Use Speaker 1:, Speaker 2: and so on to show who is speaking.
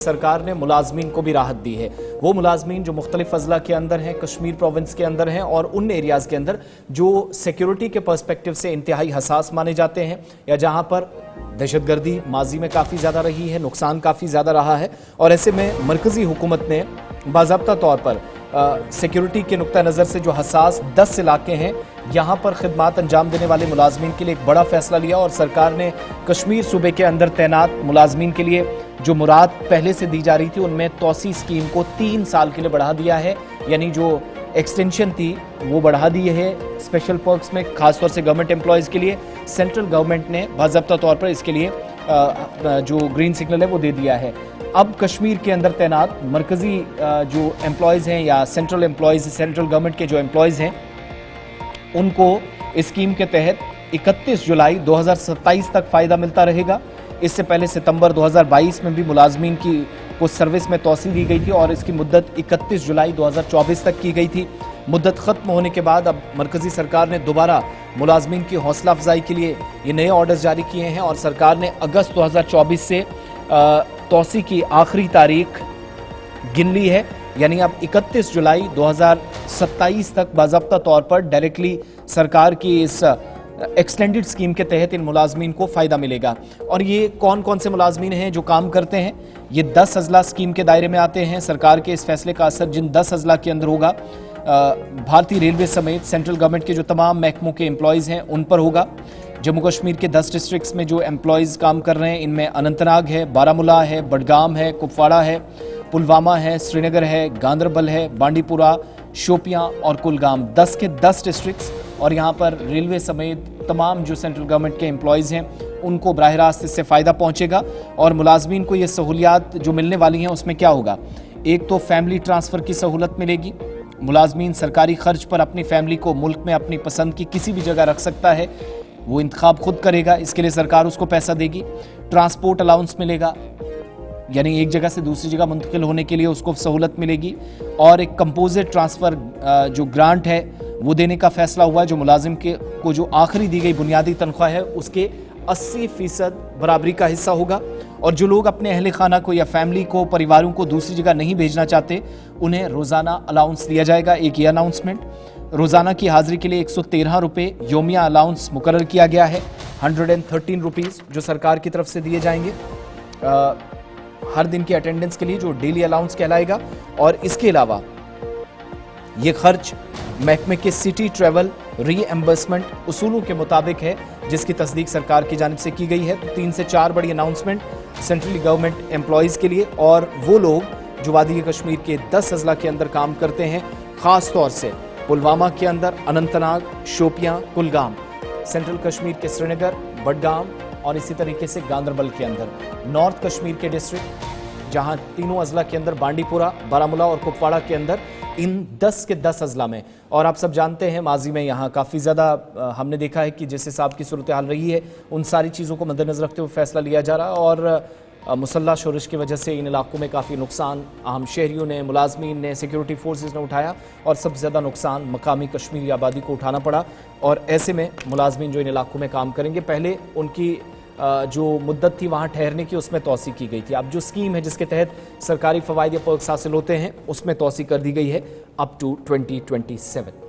Speaker 1: सरकार ने मुलाजमीन को भी राहत दी है। वो मुलाजमीन जो मुख्तलिफ अजला के अंदर हैं, कश्मीर प्रोविंस के अंदर हैं और उन एरियाज़ के अंदर जो सिक्योरिटी के पर्सपेक्टिव से इंतहाई हसास माने जाते हैं या जहां पर दहशतगर्दी माजी में काफ़ी ज़्यादा रही है, नुकसान काफ़ी ज़्यादा रहा है, और ऐसे में मरकज़ी हुकूमत ने बाज़ाब्ता तौर पर सिक्योरिटी के नुक्ता नज़र से जो हसास 10 इलाके हैं यहाँ पर खिदमात अंजाम देने वाले मुलाजमीन के लिए एक बड़ा फैसला लिया और सरकार ने कश्मीर सूबे के अंदर तैनात मुलाजमीन के लिए जो मुराद पहले से दी जा रही थी उनमें तौसी स्कीम को 3 साल के लिए बढ़ा दिया है। यानी जो एक्सटेंशन थी वो बढ़ा दी है स्पेशल पर्क्स में, खासतौर से गवर्नमेंट एम्प्लॉयज़ के लिए। सेंट्रल गवर्नमेंट ने बाज़ाब्ता तौर पर इसके लिए जो ग्रीन सिग्नल है वो दे दिया है। अब कश्मीर के अंदर तैनात मरकज़ी जो एम्प्लॉयज़ हैं या सेंट्रल एम्प्लॉयज़, सेंट्रल गवर्नमेंट के जो एम्प्लॉयज़ हैं, उनको इस स्कीम के तहत 31 जुलाई 2027 तक फ़ायदा मिलता रहेगा। इससे पहले सितंबर 2022 में भी मुलाजमीन को सर्विस में तौसी दी गई थी और इसकी मुद्दत 31 जुलाई 2024 तक की गई थी। मुद्दत ख़त्म होने के बाद अब मरकज़ी सरकार ने दोबारा मुलाजमीन की हौसला अफजाई के लिए ये नए ऑर्डर्स जारी किए हैं और सरकार ने अगस्त 2024 से तौसी की आखिरी तारीख गिन ली है। यानी अब 31 जुलाई 2027 तक बाज़ाब्ता तौर पर डायरेक्टली सरकार की इस एक्सटेंडेड स्कीम के तहत इन मुलाजमीन को फ़ायदा मिलेगा। और ये कौन कौन से मुलाजमीन हैं जो काम करते हैं? ये 10 अजला स्कीम के दायरे में आते हैं। सरकार के इस फैसले का असर जिन 10 अजला के अंदर होगा, भारतीय रेलवे समेत सेंट्रल गवर्नमेंट के जो तमाम महकमों के एम्प्लॉयज़ हैं उन पर होगा। जम्मू कश्मीर के 10 डिस्ट्रिक्ट्स में जो एम्प्लॉयज़ काम कर रहे हैं इनमें अनंतनाग है, बारामूला है, बडगाम है, कुपवाड़ा है, पुलवामा है, श्रीनगर है, गांदरबल है, बांडीपुरा, शोपियां और कुलगाम, 10 के 10 डिस्ट्रिक्ट्स। और यहाँ पर रेलवे समेत तमाम जो सेंट्रल गवर्नमेंट के एम्प्लॉयज़ हैं उनको बराह रास्त इससे फ़ायदा पहुँचेगा। और मुलाजमीन को ये सहूलियात जो मिलने वाली हैं उसमें क्या होगा? एक तो फैमिली ट्रांसफ़र की सहूलत मिलेगी। मुलाजमीन सरकारी खर्च पर अपनी फैमिली को मुल्क में अपनी पसंद की किसी भी जगह रख सकता है, वो इंतखाब खुद करेगा, इसके लिए सरकार उसको पैसा देगी। ट्रांसपोर्ट अलाउंस मिलेगा, यानी एक जगह से दूसरी जगह मुंतकिल होने के लिए उसको सहूलत मिलेगी। और एक कंपोजिट ट्रांसफ़र जो ग्रांट है वो देने का फैसला हुआ है, जो मुलाजिम को जो आखिरी दी गई बुनियादी तनख्वाह है उसके 80% बराबरी का हिस्सा होगा। और जो लोग अपने अहले खाना को या फैमिली को, परिवारों को दूसरी जगह नहीं भेजना चाहते, उन्हें रोज़ाना अलाउंस दिया जाएगा। एक ये अनाउंसमेंट, रोज़ाना की हाज़िरी के लिए 113 रुपये योमिया अलाउंस मुकर्रर किया गया है, 113 रुपीज़ जो सरकार की तरफ से दिए जाएंगे हर दिन की अटेंडेंस के लिए, जो डेली अलाउंस कहलाएगा। और इसके अलावा ये खर्च महकमे के सिटी ट्रैवल रीएम्बर्समेंट उसूलों के मुताबिक है, जिसकी तस्दीक सरकार की जानिब से की गई है। तो 3 से 4 बड़ी अनाउंसमेंट सेंट्रल गवर्नमेंट एम्प्लॉयज़ के लिए और वो लोग जो वादी कश्मीर के 10 अजला के अंदर काम करते हैं, ख़ास तौर से पुलवामा के अंदर, अनंतनाग, शोपियां, कुलगाम, सेंट्रल कश्मीर के श्रीनगर, बडगाम और इसी तरीके से गांदरबल के अंदर, नॉर्थ कश्मीर के डिस्ट्रिक्ट जहां तीनों अजला के अंदर, बांडीपुरा, बारामूला और कुपवाड़ा के अंदर, इन 10 के 10 अजला में। और आप सब जानते हैं माजी में यहाँ काफ़ी ज़्यादा हमने देखा है कि जिस हिसाब की सूरत हाल रही है उन सारी चीज़ों को मद्देनज़र रखते हुए फैसला लिया जा रहा। और मुसल्लह शोरश की वजह से इन इलाकों में काफ़ी नुकसान आम शहरियों ने, मुलाजमीन ने, सिक्योरिटी फोर्सेस ने उठाया और सबसे ज़्यादा नुकसान मकामी कश्मीरी आबादी को उठाना पड़ा। और ऐसे में मुलाजमीन जो इन इलाकों में काम करेंगे, पहले उनकी जो मुद्दत थी वहाँ ठहरने की उसमें तौसी की गई थी। अब जो स्कीम है जिसके तहत सरकारी फ़वाइद या पर्क्स हासिल होते हैं उसमें तौसी कर दी गई है अप टू 2027।